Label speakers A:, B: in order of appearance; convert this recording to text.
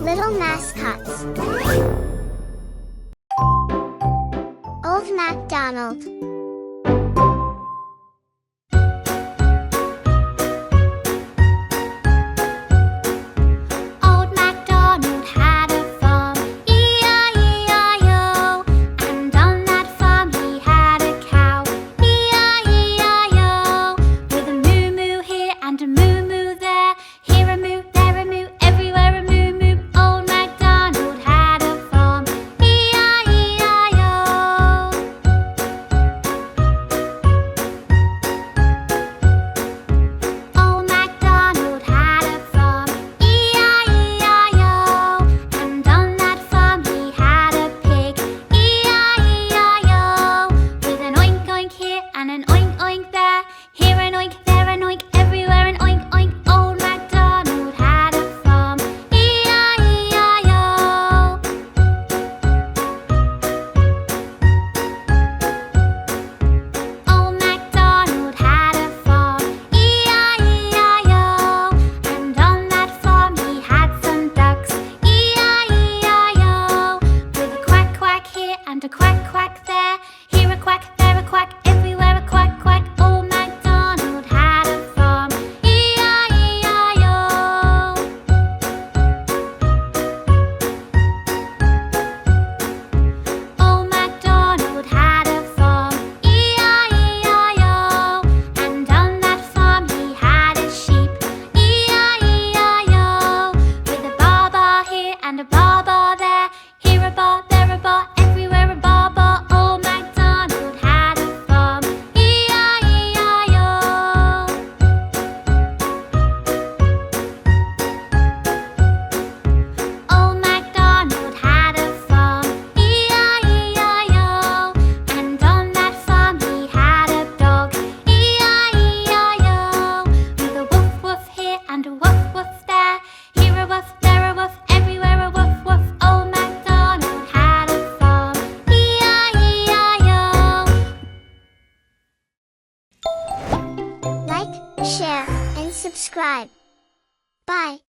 A: Little Mascots. Old MacDonald.
B: Old MacDonald had a farm, E-I-E-I-O. And on that farm he had a cow, E-I-E-I-O. With a moo-moo here and a moo-moo there, here a moo, there a moo, everywhere a moo-moo. Old MacDonald had a farm, E-I-E-I-O. Old MacDonald had a farm, E-I-E-I-O. And on that farm he had a pig, E-I-E-I-O. With an oink oink here and an oink oink there, here an oink, there an oink, everywhere an oink oink. Old MacDonald had a farm, E-I-E-I-O. Old MacDonald had a farm, E-I-E-I-O. And on that farm he had some ducks, E-I-E-I-O. With a quack quack here and a quack quack there, here a quack, there a quack, everywhere a quack quack. Old MacDonald had a farm, E-I-E-I-O. Old MacDonald had a farm, E-I-E-I-O. And on that farm he had a sheep, E-I-E-I-O. With a baa-baa here and a baa-baa there, here a baa, there a baa, everywhere a baa-baa. Old MacDonald had a farm, E-I-E-I-O. Old MacDonald had a farm, E-I-E-I-O. And on that farm he had a dog, E-I-E-I-O. With a woof woof here and a woof woof there, here a woof, there a woof, everywhere a woof woof. Old MacDonald had a farm, E-I-E-I-O.
A: Like, share, and subscribe. Bye.